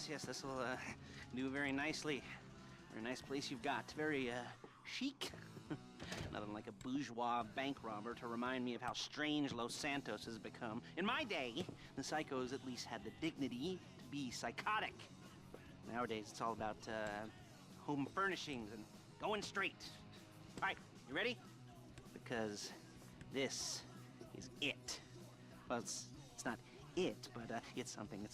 Yes, this will do very nicely. Very nice place you've got. Very chic. Nothing like a bourgeois bank robber to remind me of how strange Los Santos has become. In my day, the psychos at least had the dignity to be psychotic. Nowadays, it's all about home furnishings and going straight. All right, you ready? Because this is it. Well, it's not it, but it's something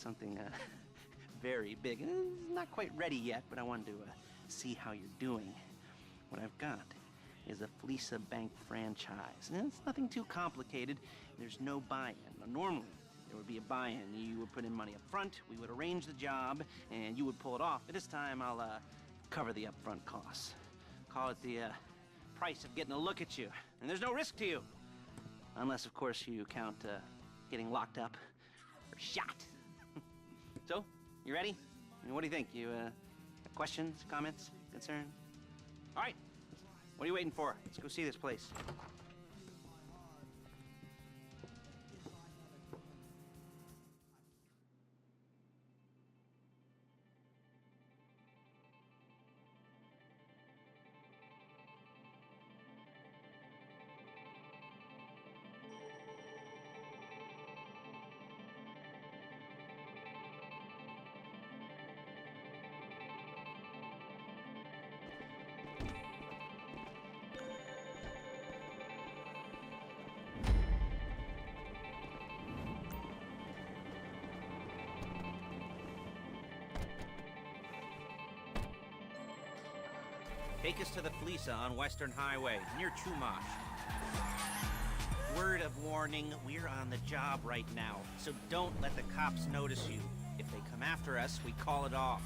very big. It's not quite ready yet, but I wanted to see how you're doing. What I've got is a Flecca Bank franchise. And it's nothing too complicated. There's no buy-in. Now, normally, there would be a buy-in. You would put in money up front, we would arrange the job, and you would pull it off. But this time, I'll cover the upfront costs. Call it the price of getting a look at you. And there's no risk to you. Unless, of course, you count getting locked up or shot. So, you ready? I mean, what do you think? You have questions, comments, concerns? All right. What are you waiting for? Let's go see this place. Take us to the Flecca on Western Highway, near Chumash. Word of warning, we're on the job right now, so don't let the cops notice you. If they come after us, we call it off.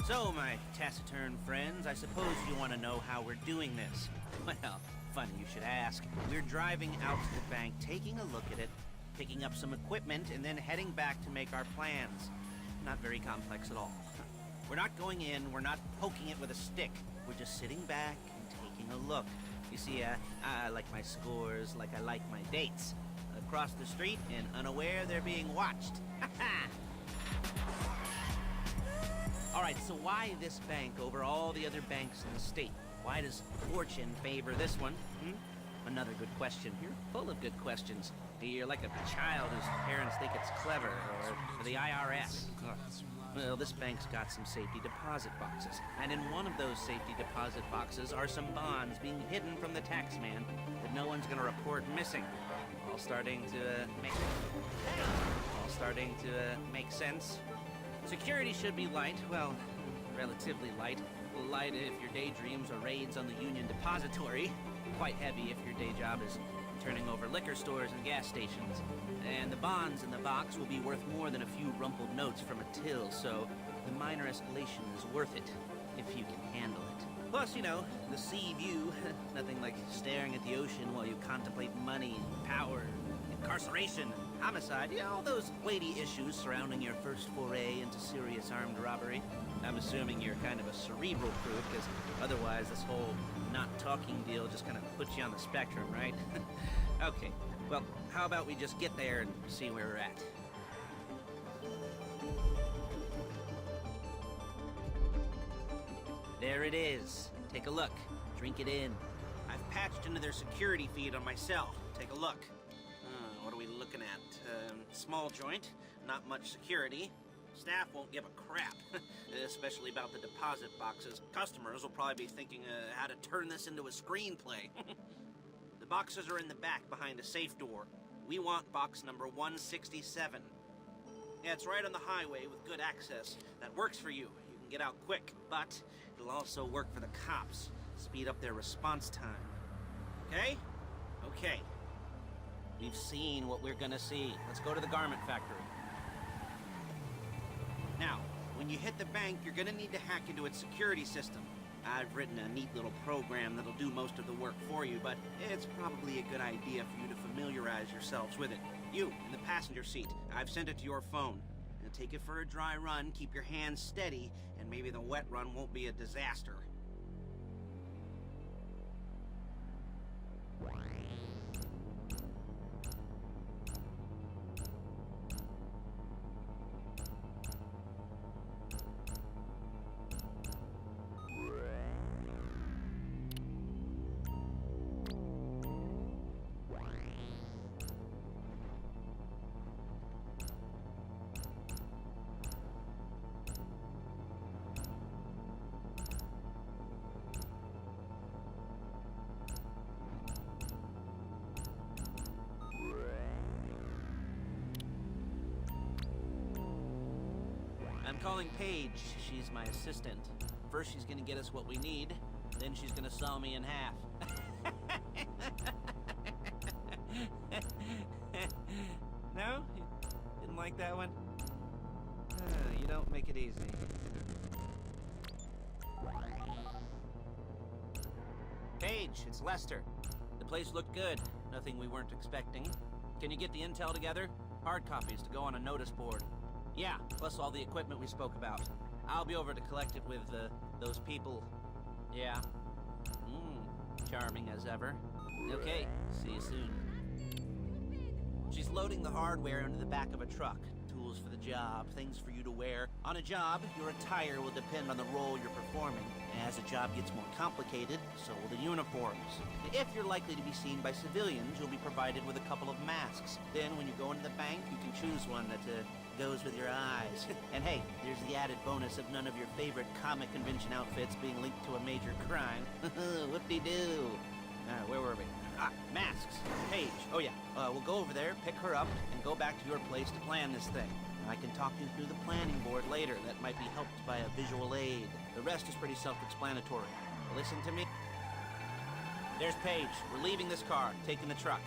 So, my taciturn friends, I suppose you want to know how we're doing this. Well, funny you should ask. We're driving out to the bank, taking a look at it, picking up some equipment, and then heading back to make our plans. Not very complex at all. We're not going in, we're not poking it with a stick. We're just sitting back and taking a look. You see, I like my scores like I like my dates. Across the street and unaware they're being watched. All right, so why this bank over all the other banks in the state? Why does fortune favor this one? Another good question. You're full of good questions. You're like a child whose parents think it's clever, or the IRS. Ugh. Well, this bank's got some safety deposit boxes, and in one of those safety deposit boxes are some bonds being hidden from the tax man that no one's gonna report missing. All starting to make sense. Security should be light, well, relatively light. Light if your daydreams are raids on the Union Depository. Quite heavy if your day job is turning over liquor stores and gas stations. And the bonds in the box will be worth more than a few rumpled notes from a till, so the minor escalation is worth it, if you can handle it. Plus, you know, the sea view, nothing like staring at the ocean while you contemplate money, power, incarceration, homicide, you know, all those weighty issues surrounding your first foray into serious armed robbery. I'm assuming you're kind of a cerebral crew, because otherwise this whole not talking deal just kind of puts you on the spectrum, right? Okay, well, how about we just get there and see where we're at? There it is. Take a look. Drink it in. I've patched into their security feed on my cell. Take a look. What are we looking at? Small joint, not much security. Staff won't give a crap, especially about the deposit boxes. Customers will probably be thinking how to turn this into a screenplay. The boxes are in the back behind a safe door. We want box number 167. Yeah, it's right on the highway with good access. That works for you. You can get out quick, but it'll also work for the cops. Speed up their response time. Okay? Okay. We've seen what we're gonna see. Let's go to the garment factory. Now, when you hit the bank, you're gonna need to hack into its security system. I've written a neat little program that'll do most of the work for you, but it's probably a good idea for you to familiarize yourselves with it. You, in the passenger seat, I've sent it to your phone. Now take it for a dry run, keep your hands steady, and maybe the wet run won't be a disaster. I'm calling Paige. She's my assistant. First she's gonna get us what we need, then she's gonna saw me in half. No? You didn't like that one? You don't make it easy. Paige, it's Lester. The place looked good. Nothing we weren't expecting. Can you get the intel together? Hard copies to go on a notice board. Yeah, plus all the equipment we spoke about. I'll be over to collect it with, those people. Yeah. Charming as ever. Okay, see you soon. She's loading the hardware into the back of a truck. Tools for the job, things for you to wear. On a job, your attire will depend on the role you're performing. As the job gets more complicated, so will the uniforms. If you're likely to be seen by civilians, you'll be provided with a couple of masks. Then when you go into the bank, you can choose one that goes with your eyes. And hey, there's the added bonus of none of your favorite comic convention outfits being linked to a major crime. Whoop-de-doo. Where were we? Masks. Paige. Oh yeah, we'll go over there, pick her up, and go back to your place to plan this thing. I can talk you through the planning board later. That might be helped by a visual aid. The rest is pretty self-explanatory. Listen to me. There's Paige. We're leaving this car, taking the truck.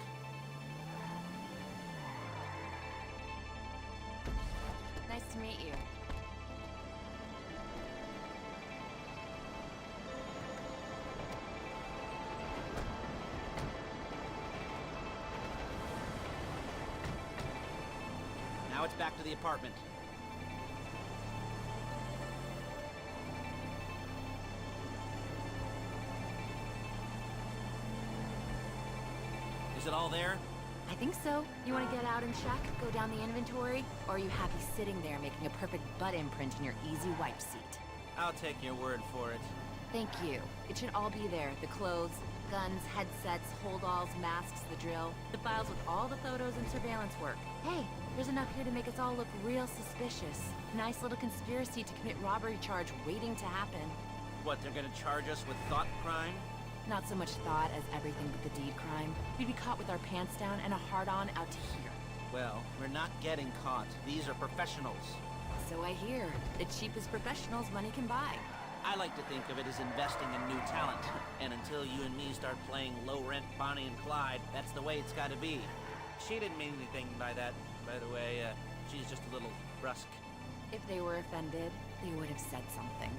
Nice to meet you. Now it's back to the apartment. Is it all there? I think so. You want to get out and check? Go down the inventory? Or are you happy sitting there making a perfect butt imprint in your easy wipe seat? I'll take your word for it. Thank you. It should all be there. The clothes, guns, headsets, holdalls, masks, the drill. The files with all the photos and surveillance work. Hey, there's enough here to make us all look real suspicious. Nice little conspiracy to commit robbery charge waiting to happen. What, they're gonna charge us with thought crime? Not so much thought as everything but the deed crime. We'd be caught with our pants down and a hard-on out to here. Well, we're not getting caught. These are professionals. So I hear. The cheapest professionals money can buy. I like to think of it as investing in new talent. And until you and me start playing low-rent Bonnie and Clyde, that's the way it's gotta be. She didn't mean anything by that, by the way. She's just a little brusque. If they were offended, they would have said something.